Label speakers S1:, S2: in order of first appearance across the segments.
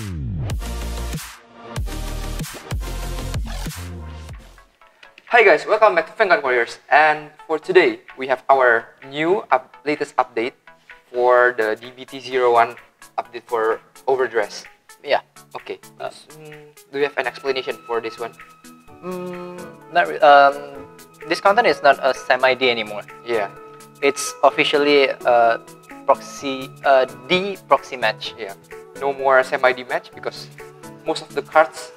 S1: Hi guys, welcome back to Vanguard Warriors, and for today we have our new latest update for the DBT01 update for Overdress.
S2: Yeah.
S1: Okay. Do you have an explanation for this one?
S2: This content is not a semi-D anymore.
S1: Yeah.
S2: It's officially a proxy, proxy match.
S1: Yeah. No more semi-D match because most of the cards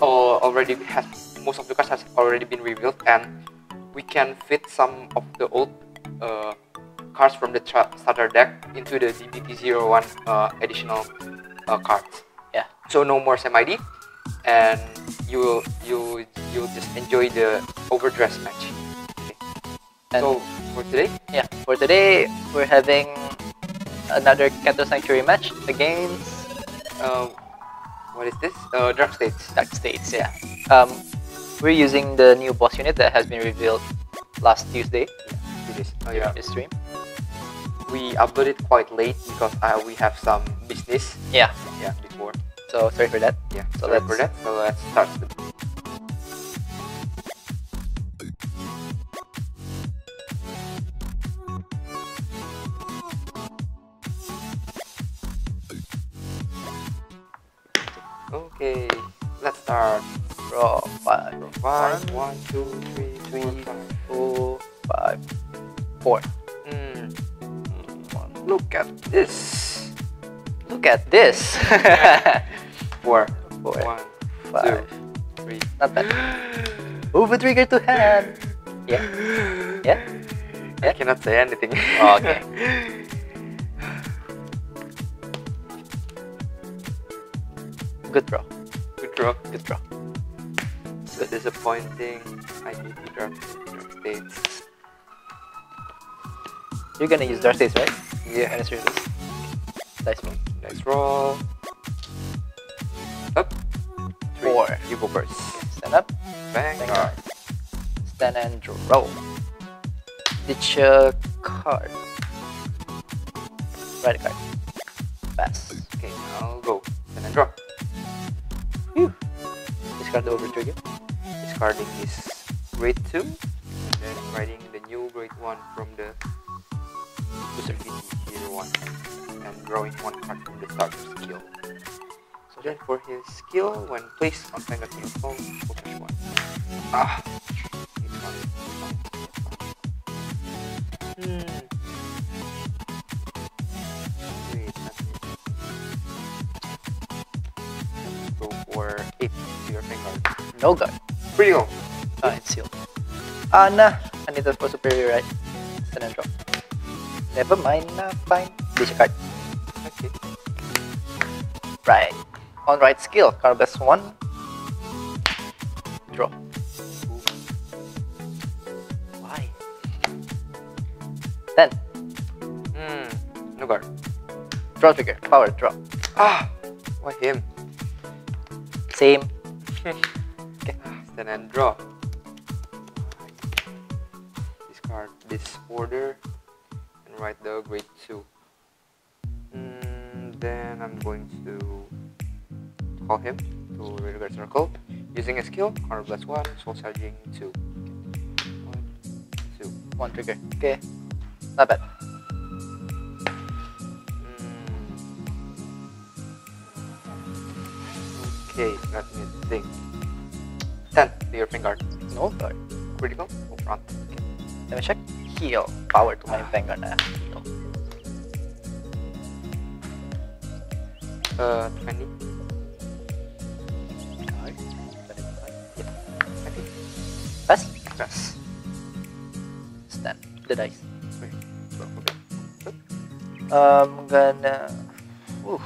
S1: most of the cards has already been revealed, and we can fit some of the old cards from the starter deck into the DBT01 additional cards.
S2: Yeah.
S1: So no more semi-D, and you'll just enjoy the Overdress match. Okay. So for today,
S2: we're having another Keter Sanctuary match against
S1: what is this? Dark States.
S2: Dark States. Yeah. We're using the new boss unit that has been revealed last Tuesday.
S1: Yeah.
S2: This stream.
S1: We uploaded quite late because we have some business.
S2: Yeah.
S1: Before.
S2: So sorry for that.
S1: Yeah. So let's start. Okay, let's start.
S2: Draw 5.
S1: 1, 2, 3, 4, 5.
S2: 4.
S1: Look at this.
S2: Look at this.
S1: 4.
S2: 1,
S1: 5, 3.
S2: Not bad. Over trigger to hand. Yeah.
S1: I cannot say anything.
S2: Oh, okay. Good draw.
S1: Good draw. So disappointing. I need the Dark States.
S2: You're gonna use Dark States, right?
S1: Yeah.
S2: And it's released.
S1: Dice roll. Up.
S2: 4.
S1: You go first.
S2: Stand up.
S1: Vanguard.
S2: Stand and draw. Ditch a card. Write a card. Pass.
S1: Okay, I'll go. Stand and draw.
S2: Phew. Discard the over trigger.
S1: Discarding his grade 2. And then writing the new grade 1 from the bushiroad and drawing 1 card from the starter skill. So then for his skill, when placed on Vanguard phone, focus 1. Wait, that's it. Go for 8 to your Vanguard.
S2: No guard.
S1: Free go.
S2: It's sealed. Nah. I need that for superior, right? Stand and draw. Never mind, fine. Ditch a card.
S1: Okay.
S2: Right. On right skill, card plus 1. Draw. Why? 10.
S1: No guard.
S2: Draw trigger. Power, draw.
S1: Why him?
S2: Same.
S1: Okay. Stand and draw. Discard this order and write the grade 2. Then I'm going to call him to Irregular circle using a skill, card plus 1, soul charging 2. 1, 2.
S2: 1 trigger. Okay. Not bad.
S1: Okay, let me think. 10 to your Vanguard.
S2: No guard.
S1: Critical or front?
S2: Okay. Let me check. Heal. Power to my Vanguard. Heal.
S1: 20.
S2: Guard.
S1: Yep. Okay.
S2: Pass.
S1: Press.
S2: Stand. The dice.
S1: Okay.
S2: I'm gonna. Ooh.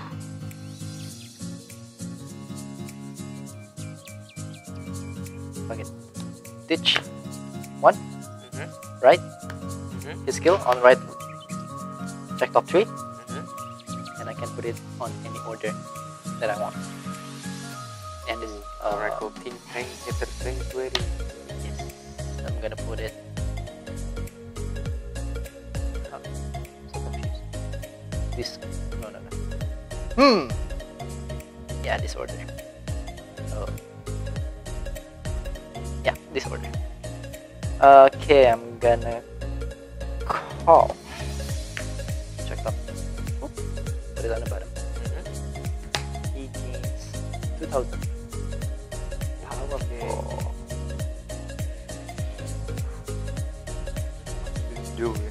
S2: Fuck it. Ditch. 1. Right. His skill on right. Check top 3. And I can put it on any order that I want. And this
S1: Oracle King Tank Keter Sanctuary.
S2: Yes. I'm gonna put it. So confused. This. No. Yeah, this order. Oh. Yeah, this order. Okay, I'm gonna call. Check up. Oop. Put it on the bottom. He gains 2,000. Powerful.
S1: Do it.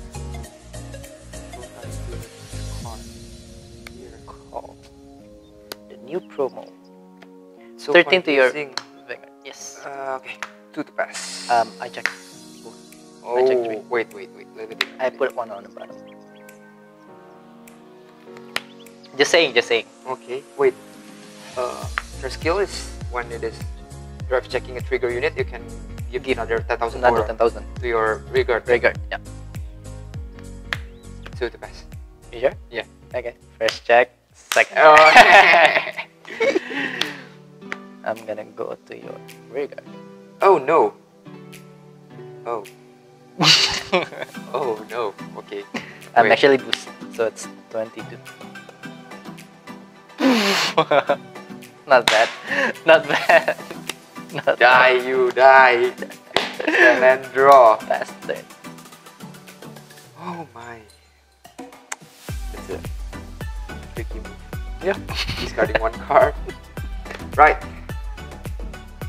S2: Call. The new promo.
S1: So
S2: 13 to your
S1: confusing.
S2: Vanguard. Yes.
S1: Okay, 2 to pass.
S2: I check.
S1: Oh,
S2: I check 3.
S1: wait. Let me think.
S2: I put 1 on the bottom. Just saying.
S1: Okay, wait. Your skill is when it is drive checking a trigger unit, you can give another 10,000
S2: Another 10,000.
S1: to your Rigard.
S2: Yeah.
S1: 2 to pass.
S2: You sure?
S1: Yeah.
S2: Okay. First check. Second.
S1: Oh.
S2: I'm gonna go to your Rigard.
S1: Oh no. Oh. Oh no. Okay.
S2: I'm
S1: Wait.
S2: actually boosted, so it's 22. Not bad. Not bad. Not
S1: Die, you die. And then draw.
S2: Fast turn.
S1: Oh my.
S2: That's it.
S1: Tricky move.
S2: Yeah.
S1: Discarding 1 card. Right.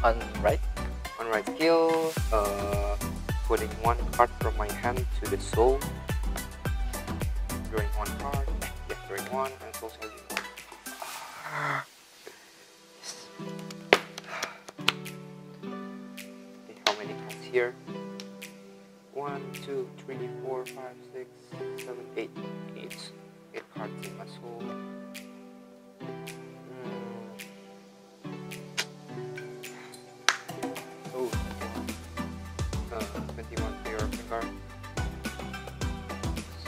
S2: On right.
S1: On right skill. Putting 1 card from my hand to the soul. Drawing 1 card. Yeah, drawing 1 and soul charging 1. Yes. Okay, how many cards here? 1, 2, 3, 4, 5, 6, 7, 8. 8 cards in my soul. Oh, 21 for your finger.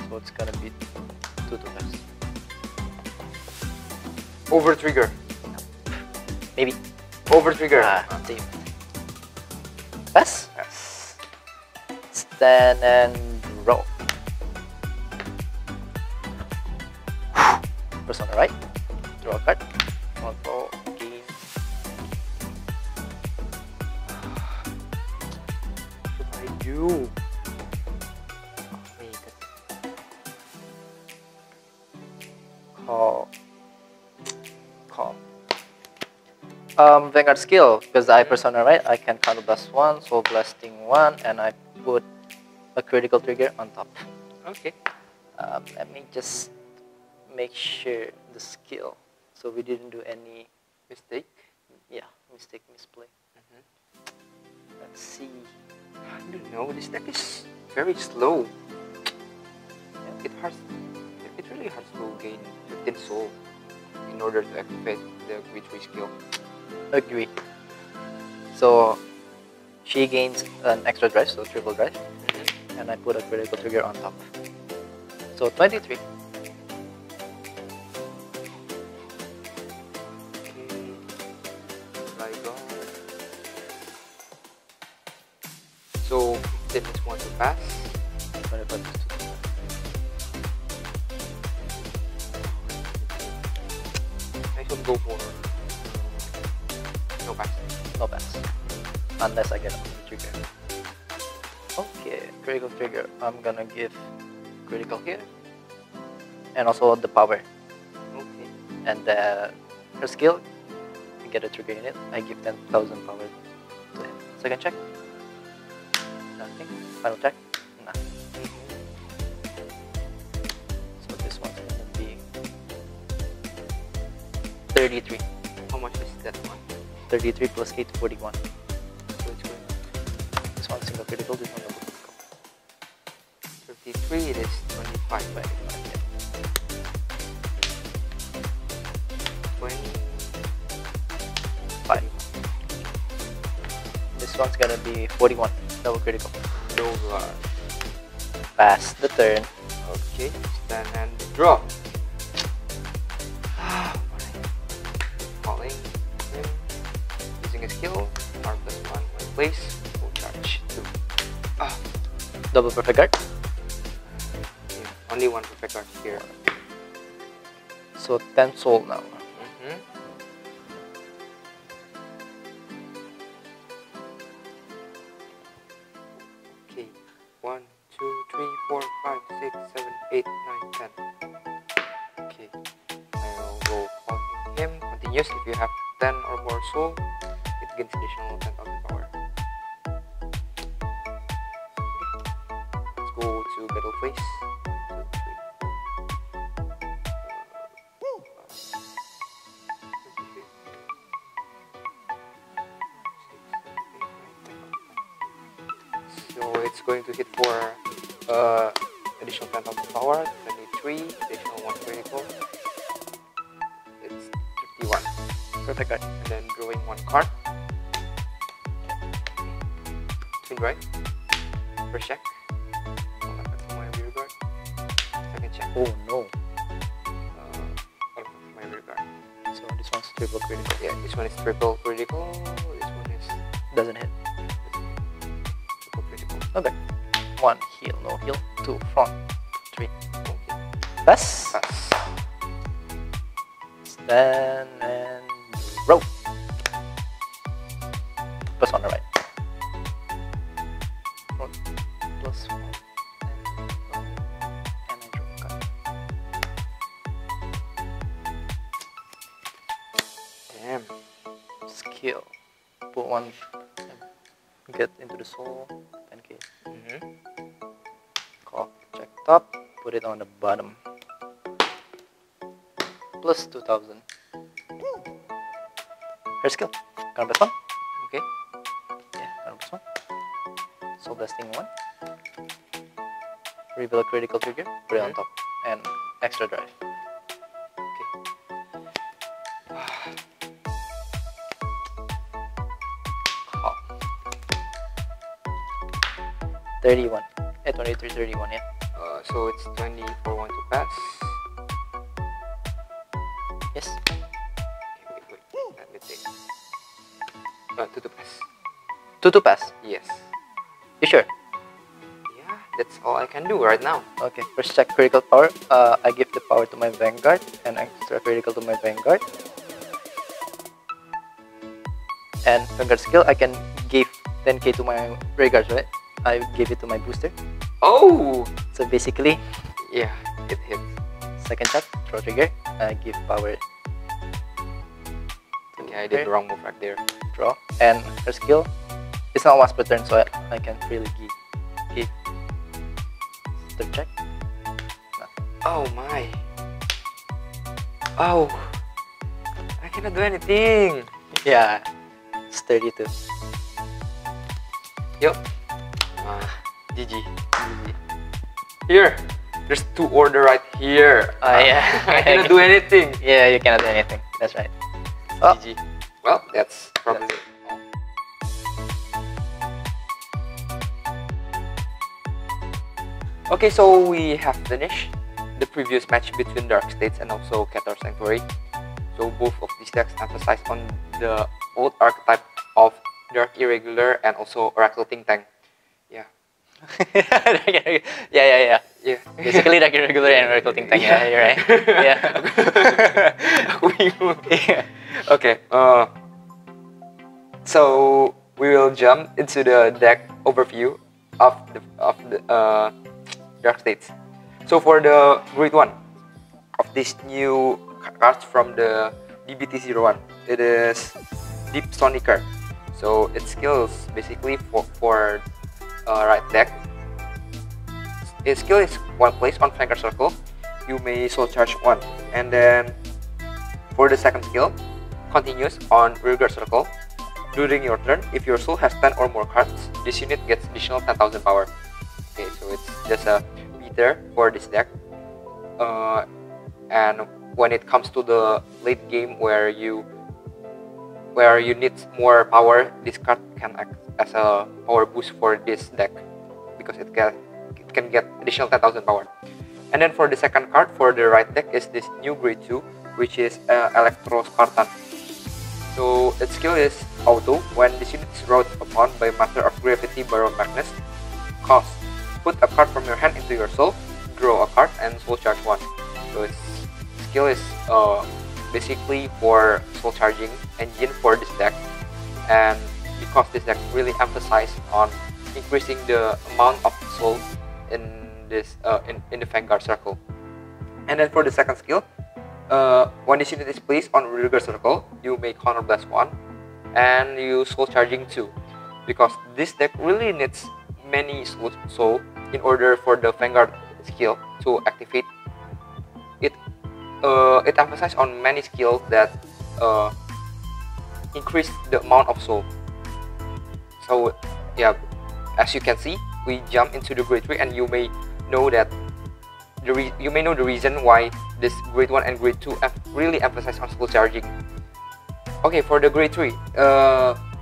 S2: So it's gonna be 2 to pass.
S1: Over trigger.
S2: Maybe.
S1: Over trigger.
S2: Save. Pass.
S1: Yes.
S2: Stand and roll. Press on the right. Draw a card. 1 for gain.
S1: What should I do?
S2: Wait. Call. Vanguard skill, because I persona right, I can counter blast 1, soul blasting 1, and I put a critical trigger on top.
S1: Okay.
S2: Let me just make sure the skill, so we didn't do any
S1: Mistake.
S2: misplay. Let's see.
S1: I don't know. This deck is very slow. It really has to gain 15 soul in order to activate the G3 skill.
S2: Agree. So she gains an extra drive, so triple drive, and I put a critical trigger on top. So 23.
S1: So then it's 1 to pass.
S2: 25 is 2.
S1: I should go for no pass.
S2: No pass. Unless I get a trigger. Okay, critical trigger. I'm gonna give critical here. And also the power.
S1: Okay.
S2: And her skill, you get a trigger in it. I give 10,000 power to him. Second check. Nothing. Final check. Nothing. So this one's gonna be 33.
S1: How much is that one?
S2: 33 plus 8, 41.
S1: So it's going
S2: This one's single critical, this one double critical.
S1: 33, it is 25.
S2: 25, yeah.
S1: 25.
S2: This one's gonna be 41, double critical.
S1: No
S2: Pass the turn.
S1: Okay, stand and draw. Calling him. Using a skill. R plus 1, 1 place. Full charge 2.
S2: Double perfect guard.
S1: Yeah, only 1 perfect card here.
S2: So 10 soul now.
S1: continues. If you have 10 or more soul, it gains additional 10,000 power. Let's go to battle phase. 2, 3, 4, 5, 6, 7, 8, 9, 10. So it's going to hit for additional 10,000 power, 23, additional 1 critical. It's 51.
S2: Perfect card.
S1: And then drawing 1 card. Twin right. First check. Come back to my rear guard. Second check.
S2: Oh no.
S1: My rear guard.
S2: So this one's triple critical.
S1: Yeah, this one is triple critical. This one is
S2: Doesn't hit.
S1: triple critical.
S2: Okay. 1 heal, no heal. 2 front. 3.
S1: Okay.
S2: Pass.
S1: Pass.
S2: Stand and roll. Plus on the right. Front plus 1. And I draw a card.
S1: Damn.
S2: Skill. Put 1. Get into the soul. 10k. Call. Check top. Put it on the bottom. Plus 2,000. Her skill. Card plus 1.
S1: Okay.
S2: Yeah, card plus 1. Soul Blasting 1. Reveal a critical trigger. Put it on top. And extra drive.
S1: Okay.
S2: 31. 23, 31, yeah.
S1: So it's 20 for 1 to pass.
S2: Yes.
S1: Okay, wait. Let me think. 2 to pass.
S2: 2 to pass.
S1: Yes.
S2: You sure?
S1: Yeah, that's all I can do right now.
S2: Okay, first check critical power. I give the power to my Vanguard and extra critical to my Vanguard. And Vanguard skill, I can give 10k to my Regards, right? I gave it to my booster.
S1: Oh!
S2: So basically,
S1: Yeah, it hits.
S2: second check, draw trigger. I give power.
S1: Okay, I did the wrong move right there.
S2: Draw. And her skill, it's not once per turn, so I can freely give. Third check. Nothing.
S1: Oh my. Oh. I cannot do anything.
S2: Yeah, it's 32.
S1: Yup. GG. Here. There's 2 order right here.
S2: Yeah.
S1: I cannot do anything.
S2: Yeah, you cannot do anything. That's right. Oh.
S1: GG. Well, that's probably
S2: That's
S1: all. Okay, so we have finished the previous match between Dark States and also Keter Sanctuary. So both of these decks emphasize on the old archetype of Dark Irregular and also Oracle Think Tank. Yeah.
S2: Yeah.
S1: Yeah.
S2: Basically, like Irregular and Oracle Think Tank. Yeah, you're right.
S1: Yeah. Okay. So we will jump into the deck overview of the Dark States. So for the grade 1 of this new cards from the DBT01, it is Deep Sonicer. So its skills basically for right deck. Its skill is 1 place on flanker circle. You may soul charge 1, and then for the second skill, continues on rearguard circle. During your turn, if your soul has 10 or more cards, this unit gets additional 10,000 power. Okay, so it's just a beater for this deck. And when it comes to the late game where you need more power, this card can act as a power boost for this deck because it can get additional 10,000 power. And then for the second card for the right deck is this new grade 2, which is Electro Spartan. So its skill is auto. When this unit is rolled upon by Master of Gravity Baromagnes, cost: put a card from your hand into your soul, draw a card, and soul charge 1. So its skill is basically for soul charging engine for this deck, and because this deck really emphasizes on increasing the amount of soul in this in the Vanguard circle. And then for the second skill, when this unit is placed on Irregular circle, you may counterblast 1 and you soul charging 2, because this deck really needs many soul in order for the Vanguard skill to activate. It emphasizes on many skills that increase the amount of soul. So yeah, as you can see, we jump into the grade 3, and you may know that the reason why this grade 1 and grade 2 really emphasize on soul charging. Okay, for the grade 3,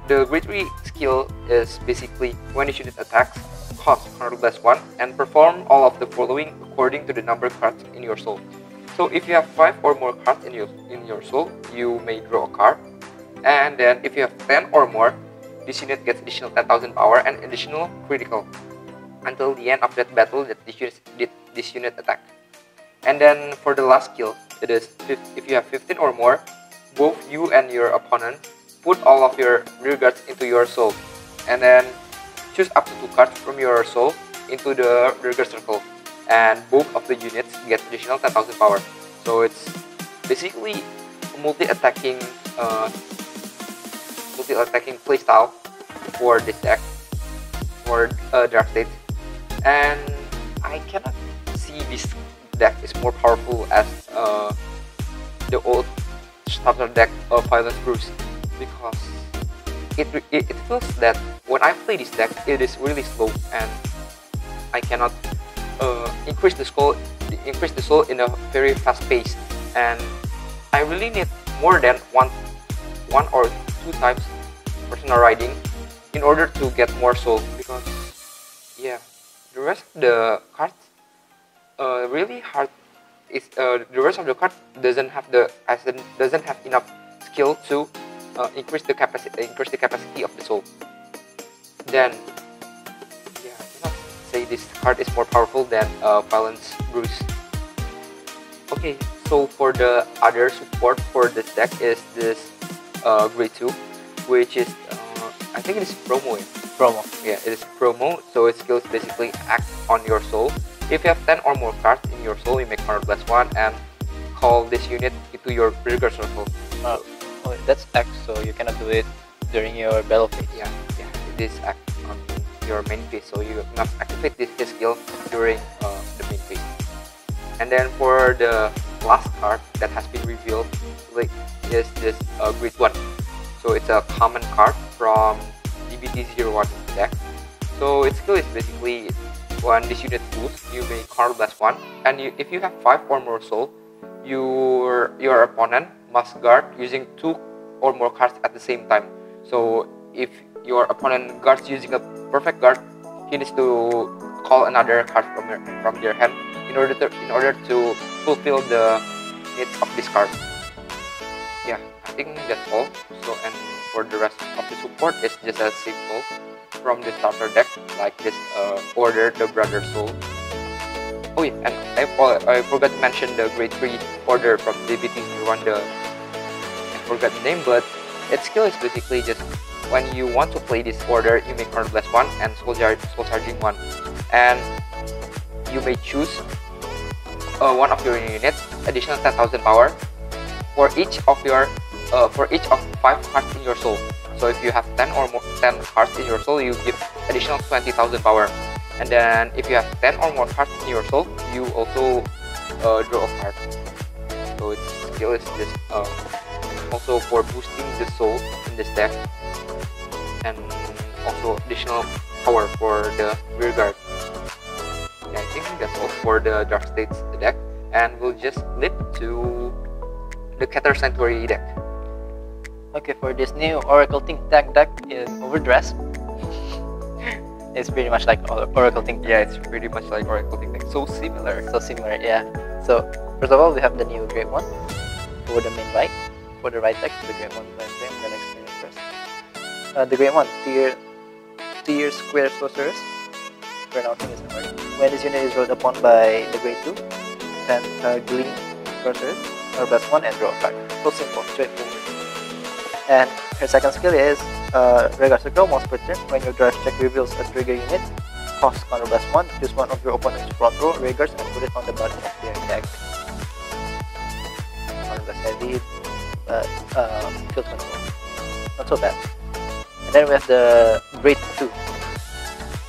S1: the grade 3 skill is basically when this unit attacks, cost counterblast 1 and perform all of the following according to the number of cards in your soul. So if you have 5 or more cards in your soul, you may draw a card, and then if you have 10 or more, this unit gets additional 10,000 power and additional critical until the end of that battle that this unit attack. And then for the last skill, it is if you have 15 or more, both you and your opponent put all of your rear guards into your soul, and then choose up to 2 cards from your soul into the rear guard circle, and both of the units get additional 10,000 power. So it's basically a multi-attacking playstyle for this deck, for Dark State, and I cannot see this deck is more powerful as the old starter deck of Violence Bruce, because it feels that when I play this deck, it is really slow, and I cannot increase the soul in a very fast pace, and I really need more than one or 2 times personal riding in order to get more soul, because yeah, the rest of the cards really hard. The rest of the card doesn't have enough skill to increase the capacity of the soul. Then yeah, I cannot say this card is more powerful than Violence Bruce. Okay, so for the other support for this deck is this grade 2, which is I think it is promo. Yeah, it is promo. So its skills basically act on your soul. If you have 10 or more cards in your soul, you may counterblast 1 and call this unit into your Irregular circle.
S2: Oh, that's act, so you cannot do it during your battle phase.
S1: Yeah, this act on your main phase, so you must activate this skill during the main phase. And then for the last card that has been revealed, like, is this grade 1. So it's a common card from DBT01 deck. So its skill is basically when this unit boosts, you may counterblast 1, and if you have 5 or more soul, your opponent must guard using 2 or more cards at the same time. So if your opponent guards using a perfect guard, he needs to call another card from their hand in order to fulfill the needs of this card. Yeah, I think that's all. So, and for the rest of the support, it's just as simple from the starter deck, like this order the Brother Soul. Oh yeah, and I forgot to mention the grade 3 order from DBT01. I forgot the name, but its skill is basically just when you want to play this order, you may counterblast 1 and soul charging 1, and you may choose one of your units additional 10,000 power for each of 5 cards in your soul. So if you have 10 cards in your soul, you give additional 20,000 power. And then if you have 10 or more cards in your soul, you also draw a card. So its skill is just also for boosting the soul in this deck, and also additional power for the rear guard. And I think that's all for the Dark States deck, and we'll just flip to the Keter Sanctuary deck.
S2: Okay, for this new Oracle Think Tank deck in Overdress, it's pretty much like Oracle Think Tank.
S1: Yeah, it's pretty much like Oracle Think Tank. So similar,
S2: yeah. So first of all, we have the new Grade 1 for the main right. For the right deck, the Grade 1 main deck. I'm gonna explain it first. The Grade 1 tier square sorceress. Pronouncing is hard. When this unit is rolled upon by the Grade 2, then Gleam Sorceress, or blast 1 and draw a card. So simple, straightforward. And her second skill is Irregular circle. Once per turn, when your drive check reveals a trigger unit, cost counterblast 1, choose one of your opponent's front row Irregulars and put it on the bottom of their deck. less heavy, but field control, not so bad. And then we have the Grade 2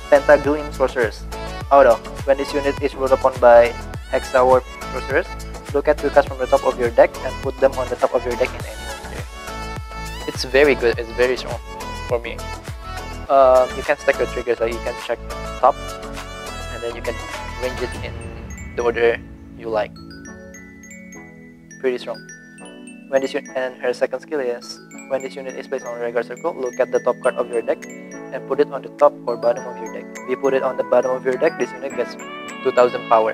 S2: Hexaorb Sorceress. Auto. When this unit is rolled upon by Hexaorb Sorceress, look at 2 cards from the top of your deck and put them on the top of your deck in any order. It's very good. It's very strong for me. You can stack your triggers, like you can check top, and then you can arrange it in the order you like. Pretty strong. When this and her second skill is, when this unit is placed on a regular circle, look at the top card of your deck and put it on the top or bottom of your deck. If you put it on the bottom of your deck, this unit gets 2000 power.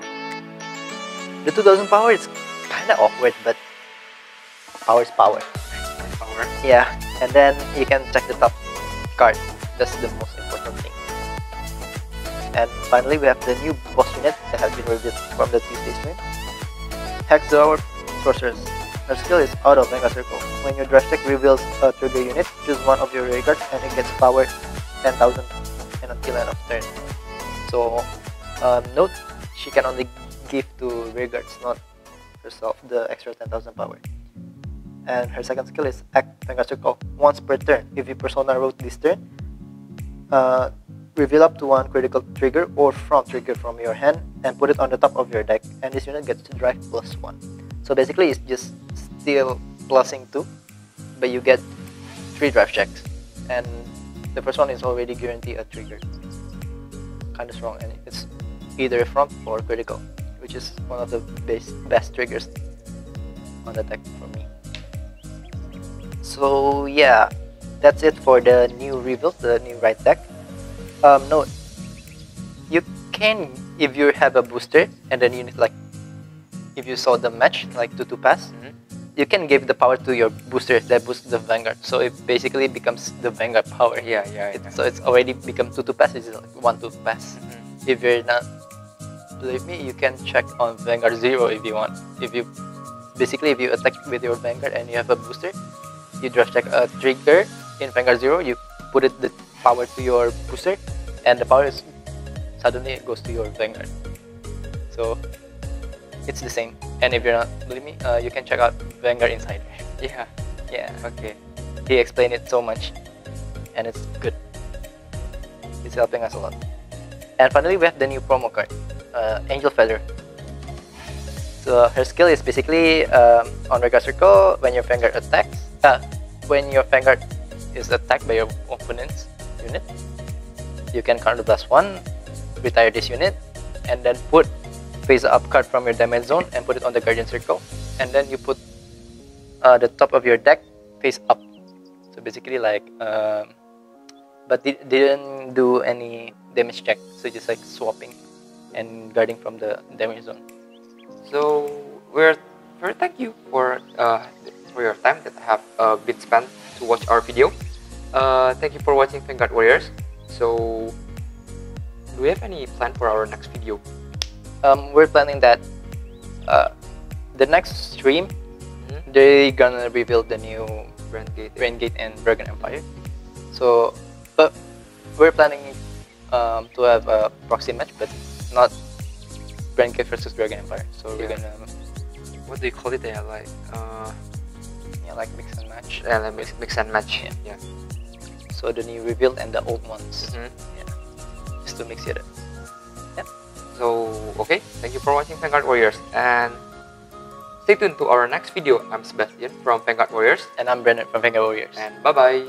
S2: The 2000 power is kinda awkward, but power is power.
S1: Power.
S2: Yeah, and then you can check the top card. That's the most important thing. And finally, we have the new boss unit that has been revealed from the Tuesday stream. Hexaorb Sorceress. Her skill is Auto Vanguard Circle. When your draft deck reveals a trigger unit, choose one of your rear cards and it gets power 10,000 and until end of turn. So, note, she can only give to rear guards, not herself, the extra 10,000 power. And her second skill is Act Vanguard Circle. Once per turn, if you persona wrote this turn, reveal up to 1 critical trigger or front trigger from your hand and put it on the top of your deck, and this unit gets to drive +1. So basically it's just still plussing 2, but you get 3 drive checks, and the first one is already guaranteed a trigger. Kinda strong, and it's either front or critical, which is one of the best triggers on the deck for me. So yeah, that's it for the new reveal, the new right deck. Note, you can, if you have a booster and then you need, like, if you saw the match like 2-2 pass, you can give the power to your booster that boosts the Vanguard, so it basically becomes the Vanguard power. So it's already become 2-2 pass, it's like 1-2 pass. If you're not, believe me, you can check on Vanguard 0 if you want. If you attack with your Vanguard and you have a booster, you draft check a trigger in Vanguard 0, you put it the power to your booster, and the power is suddenly it goes to your Vanguard. So it's the same. And if you're not, believe me, you can check out Vanguard Insider. Yeah.
S1: Okay.
S2: He explained it so much, and it's good. It's helping us a lot. And finally, we have the new promo card, Angel Feather. So her skill is basically on regular circle, when your Vanguard attacks, when your Vanguard is attacked by your opponent's unit, you can counter blast 1, retire this unit, and then put face up card from your damage zone and put it on the Guardian Circle, and then you put the top of your deck face up. So basically like, but didn't do any damage check, so just like swapping and guarding from the damage zone.
S1: So we're thank you for your time that have been spent to watch our video. Thank you for watching Vanguard Warriors. So do we have any plan for our next video?
S2: We're planning that the next stream, they're gonna reveal the new Brandgate and Dragon Empire. So, but we're planning to have a proxy match, but not Brandgate versus Dragon Empire. So we're gonna,
S1: what do you call it? Yeah, like
S2: like mix and match.
S1: Yeah, like mix and match. Yeah.
S2: So the new revealed and the old ones. Yeah, just to mix it up.
S1: So, okay, thank you for watching Vanguard Warriors, and stay tuned to our next video. I'm Sebastian from Vanguard Warriors.
S2: And I'm Brennan from Vanguard Warriors.
S1: And bye-bye.